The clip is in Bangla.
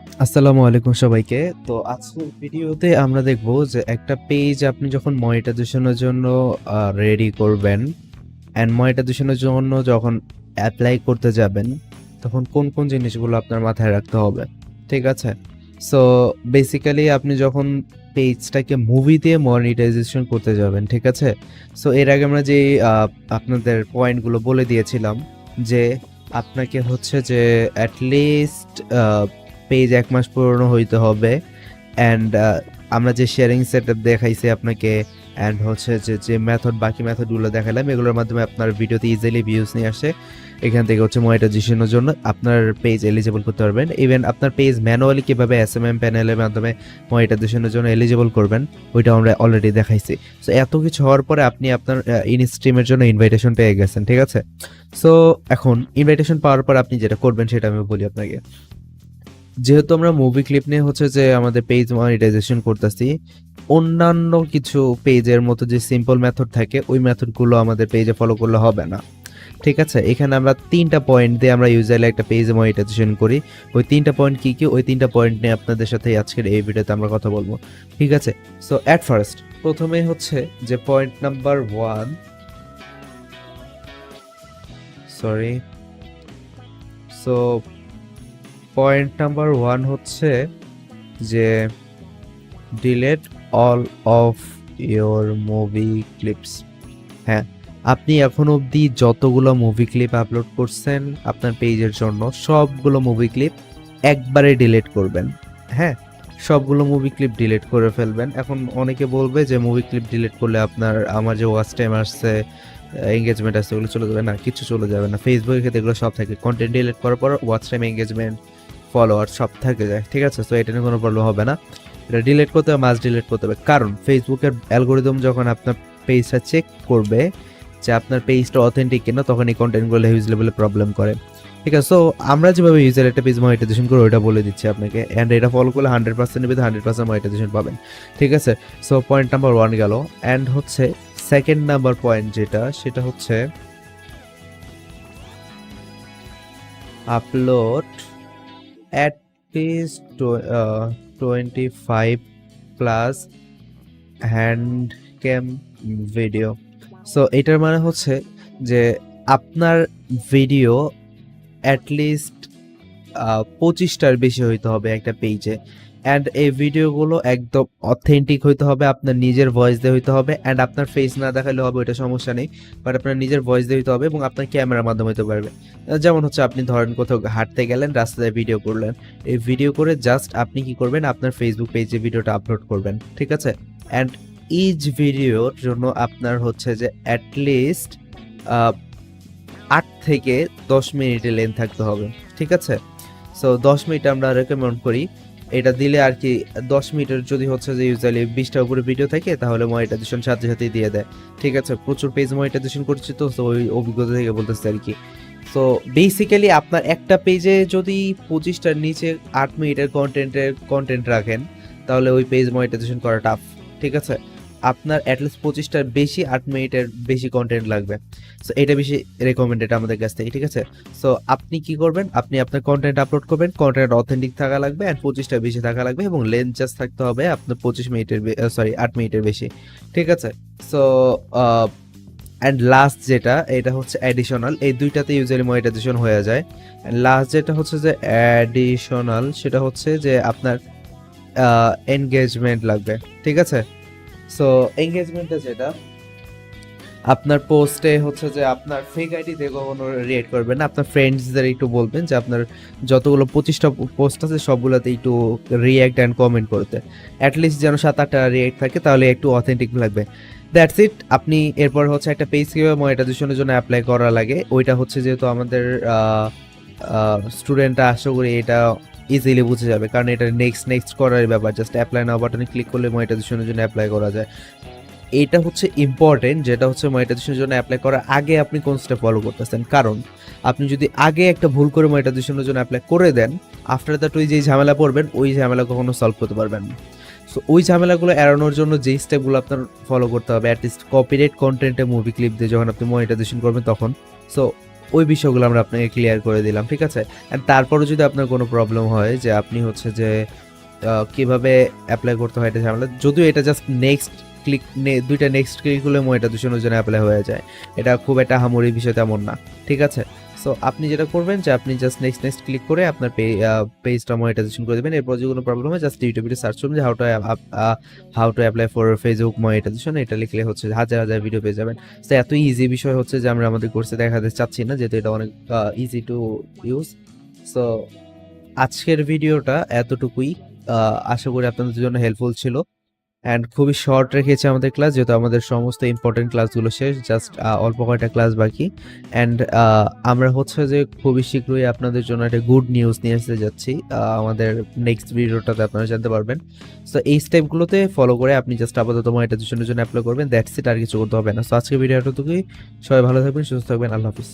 আসসালামু আলাইকুম সবাইকে। তো আজকের ভিডিওতে আমরা দেখব যে একটা পেজ আপনি যখন মনিটাইজেশনের জন্য রেডি করবেন এন্ড মনিটাইজেশনের জন্য যখন এপ্লাই করতে যাবেন, তখন কোন কোন জিনিসগুলো আপনার মাথায় রাখতে হবে। ঠিক আছে? সো বেসিক্যালি আপনি যখন পেজটাকে মুভি দিয়ে মনিটাইজেশন করতে যাবেন, ঠিক আছে? সো এর আগে আমরা যে আপনাদের পয়েন্টগুলো বলে দিয়েছিলাম যে আপনাকে হচ্ছে যে এট লিস্ট পেজ ১ মাস পুরনো হইতে হবে অ্যান্ড আমরা যে শেয়ারিং সেটআপ দেখাইছি আপনাকে অ্যান্ড হচ্ছে যে বাকি মেথডগুলো দেখালাম, এগুলোর মাধ্যমে আপনার ভিডিওতে ইজিলি ভিউজ নিয়ে আসে। এখান থেকে হচ্ছে মনিটাইজেশনের জন্য আপনার পেজ এলিজিবল করতে পারবেন। ইভেন আপনার পেজ ম্যানুয়ালি কিভাবে এসএমএম প্যানেলের মাধ্যমে মনিটাইজেশনের জন্য এলিজিবল করবেন, ওইটা আমরা অলরেডি দেখাইছি। সো এত কিছু হওয়ার পরে আপনি আপনার ইনস্ট্রিমের জন্য ইনভাইটেশন পেয়ে গেছেন, ঠিক আছে? সো এখন ইনভাইটেশন পাওয়ার পর আপনি যেটা করবেন সেটা আমি বলি আপনাকে। যেহেতু আমরা মুভি ক্লিপ নিয়ে হচ্ছে যে আমাদের পেজ মনিটাইজেশন করতেছি, অন্যান্য কিছু পেজের মতো যে সিম্পল মেথড থাকে ওই মেথডগুলো আমাদের পেজে ফলো করলে হবে না। ঠিক আছে? এখানে আমরা ৩টা পয়েন্ট দিয়ে আমরা ইউজুয়ালি একটা পেজ মনিটাইজেশন করি। ওই ৩টা পয়েন্ট কি ওই 3টা পয়েন্ট নিয়ে আপনাদের সাথে আজকের এই ভিডিওতে আমরা কথা বলবো। ঠিক আছে? সো এট ফার্স্ট প্রথমে হচ্ছে যে point number 1, sorry. So point number 1 হচ্ছে যে delete all of your movie clips. হ্যাঁ, আপনি এখন অবধি যতগুলো মুভি ক্লিপ আপলোড করছেন আপনার পেজের জন্য, সবগুলো মুভি ক্লিপ একবারে ডিলিট করবেন। হ্যাঁ, সবগুলো মুভি ক্লিপ ডিলিট করে ফেলবেন। এখন অনেকে বলবে যে মুভি ক্লিপ ডিলিট করলে আমার যে ওয়াচ টাইম আসছে, এঙ্গেজমেন্ট আসছে, ওগুলো চলে যাবে। না, কিছু চলে যাবে না। ফেসবুকের ক্ষেত্রে এগুলো সব থাকে। কন্টেন্ট ডিলিট করার পর ওয়াচ টাইম, এঙ্গেজমেন্ট, ফলোয়ার সব থাকে যায়। ঠিক আছে? সো এটা নিয়ে কোনো প্রবলেম হবে না। এটা ডিলিট করতে হবে, মাস্ট ডিলিট করতে হবে। কারণ ফেসবুকের অ্যালগোরিদম যখন আপনার পেজটা চেক করবে যে আপনার পেজটা অথেন্টিক কিনা, তখন এই কন্টেন্টগুলো হিউজ লেভেলে প্রবলেম করে। ঠিক আছে? সো আমরা যেভাবে ইউজার একটা পেজ মনিটাইজেশন করি ওইটা বলে দিচ্ছি আপনাকে, অ্যান্ড এটা ফলো করলে 100% নিবে, 100% মনিটাইজেশন পাবেন। ঠিক আছে? সো পয়েন্ট নাম্বার 1 গেল। অ্যান্ড হচ্ছে সেকেন্ড নাম্বার পয়েন্ট যেটা, সেটা হচ্ছে upload at least 25 plus hand cam video. So এটার মানে হচ্ছে যে আপনার ভিডিও অ্যাটলিস্ট 25টার বেশি হইতে হবে একটা পেজে, অ্যান্ড এই ভিডিওগুলো একদম অথেন্টিক হইতে হবে, আপনার নিজের ভয়েস দিয়ে হইতে হবে, অ্যান্ড আপনার ফেস না দেখালে হবে, ওইটা সমস্যা নেই, বাট আপনার নিজের ভয়েস দিয়ে হইতে হবে এবং আপনার ক্যামেরার মাধ্যমে হইতে পারবে। যেমন হচ্ছে আপনি ধরেন কোথাও হাঁটতে গেলেন, রাস্তায় ভিডিও করলেন, এই ভিডিও করে জাস্ট আপনি কি করবেন, আপনার ফেসবুক পেজে ভিডিওটা আপলোড করবেন। ঠিক আছে? অ্যান্ড ইচ ভিডিওর জন্য আপনার হচ্ছে যে অ্যাটলিস্ট 8 থেকে 10 মিনিটের লেন্থ থাকতে হবে। ঠিক আছে? সো 10 মিনিট আমরা রেকমেন্ড করি। এটা দিলে আর কি 10 মিনিটের যদি হচ্ছে যে ইউজুয়ালি 20টার উপরে ভিডিও থাকে তাহলে মনিটাইজেশন সাথে সাথেই দিয়ে দেয়। ঠিক আছে? প্রচুর পেজ মনিটাইজেশন করছি তো, সো ওই অভিজ্ঞতা থেকে বলতেছি আর কি। সো বেসিক্যালি আপনার একটা পেজে যদি 25টার নিচে 8 মিনিটের কন্টেন্ট রাখেন, তাহলে ওই পেজ মনিটাইজেশন করা টাফ। ঠিক আছে? আপনার অ্যাটলিস্ট 25টার বেশি 8 মিনিটের বেশি কন্টেন্ট লাগবে। সো এটা বেশি রেকমেন্ডেড আমাদের কাছ থেকে। ঠিক আছে? সো আপনি কি করবেন, আপনি আপনার কন্টেন্ট আপলোড করবেন, কন্টেন্ট অথেন্টিক থাকা লাগবে অ্যান্ড 25টা বেশি থাকা লাগবে এবং লেন্থ জাস্ট থাকতে হবে আপনার 25 মিনিটের, সরি 8 মিনিটের বেশি। ঠিক আছে? সো অ্যান্ড লাস্ট যেটা, এটা হচ্ছে অ্যাডিশনাল। এই দুইটাতে ইউজুয়ালি মনিটাইজেশন হয়ে যায়। লাস্ট যেটা হচ্ছে যে অ্যাডিশনাল, সেটা হচ্ছে যে আপনার এনগেজমেন্ট লাগবে। ঠিক আছে? সো এনগেজমেন্টটা যেটা, আপনার পোস্টে হচ্ছে যে আপনার ফেক আইডি দিয়ে কখনো রিয়েক্ট করবেন না। আপনার ফ্রেন্ডসদের একটু বলবেন যে আপনার যতগুলো 25টা পোস্ট আছে সবগুলোতে একটু রিয়েক্ট অ্যান্ড কমেন্ট করতে, অ্যাটলিস্ট যেন 7-8টা রিয়েক্ট থাকে, তাহলে একটু অথেন্টিক লাগবে। That's it. আপনি এরপর হচ্ছে একটা পেজ কীভাবে মনিটাইজেশনের জন্য অ্যাপ্লাই করা লাগে, ওইটা হচ্ছে যেহেতু আমাদের স্টুডেন্টরা আশা করি এটা ইজিলি বুঝে যাবে, কারণ এটা নেক্সট করার ব্যাপার। জাস্ট অ্যাপ্লাই নাও বাটনে ক্লিক করলে মনিটাইজেশনের জন্য অ্যাপ্লাই করা যায়। এটা হচ্ছে ইম্পর্টেন্ট, যেটা হচ্ছে মনিটাইজেশনের জন্য অ্যাপ্লাই করার আগে আপনি কোন স্টেপ ফলো করতেছেন। কারণ আপনি যদি আগে একটা ভুল করে মনিটাইজেশনের জন্য অ্যাপ্লাই করে দেন, আফটার দ্যাট ওই যেই ঝামেলা পড়বেন, ওই ঝামেলা কখনো সলভ করতে পারবেন না। সো ওই ঝামেলাগুলো এড়ানোর জন্য যেই স্টেপগুলো আপনার ফলো করতে হবে, অ্যাটলিস্ট কপিরাইট কন্টেন্টে মুভি ক্লিপ দিয়ে যখন আপনি মনিটাইজেশন করবেন তখন। সো ওই বিষয়গুলো আমরা আপনাকে ক্লিয়ার করে দিলাম, ঠিক আছে? অ্যান্ড তারপরেও যদি আপনার কোনো প্রবলেম হয় যে আপনি হচ্ছে যে কিভাবে অ্যাপ্লাই করতে হয় এটা ঝামেলা, যদিও এটা জাস্ট নেক্সট ক্লিক, দুইটা নেক্সট ক্লিক হলে মনিটাইজেশনের জন্য অ্যাপ্লাই হয়ে যায়, এটা খুব একটা আহামরি বিষয় তেমন না, ঠিক আছে? সো আপনি যেটা করবেন যে আপনি জাস্ট নেক্সট ক্লিক করে আপনার পেজটা মনিটাইজেশন করে দেবেন। এরপর যে কোনো প্রবলেম হয় জাস্ট ইউটিউবে সার্চ করুন যে how to apply for Facebook monetization, এটা লিখলে হচ্ছে হাজার হাজার ভিডিও পেয়ে যাবেন। তো এত ইজি বিষয় হচ্ছে যে আমরা আমাদের কোর্সে দেখাতে চাচ্ছি না, যেহেতু এটা অনেক ইজি টু ইউজ। সো আজকের ভিডিওটা এতটুকুই, আশা করি আপনাদের জন্য হেল্পফুল ছিল। অ্যান্ড খুবই শর্ট রেখেছে আমাদের ক্লাস, যেহেতু আমাদের সমস্ত ইম্পর্টেন্ট ক্লাসগুলো শেষ, জাস্ট অল্প কয়টা ক্লাস বাকি। অ্যান্ড আমরা হচ্ছে যে খুবই শীঘ্রই আপনাদের জন্য একটা গুড নিউজ নিয়ে আসতে যাচ্ছি, আমাদের নেক্সট ভিডিওটাতে আপনারা জানতে পারবেন। সো এই স্টেপগুলোতে ফলো করে আপনি জাস্ট আপাতত মনিটাইজেশনের জন্য অ্যাপ্লাই করবেন, দ্যাটস ইট, আর কিছু করতে হবে না। সো আজকের ভিডিওটাটুকুই, সবাই ভালো থাকবেন, সুস্থ থাকবেন, আল্লাহ হাফিজ।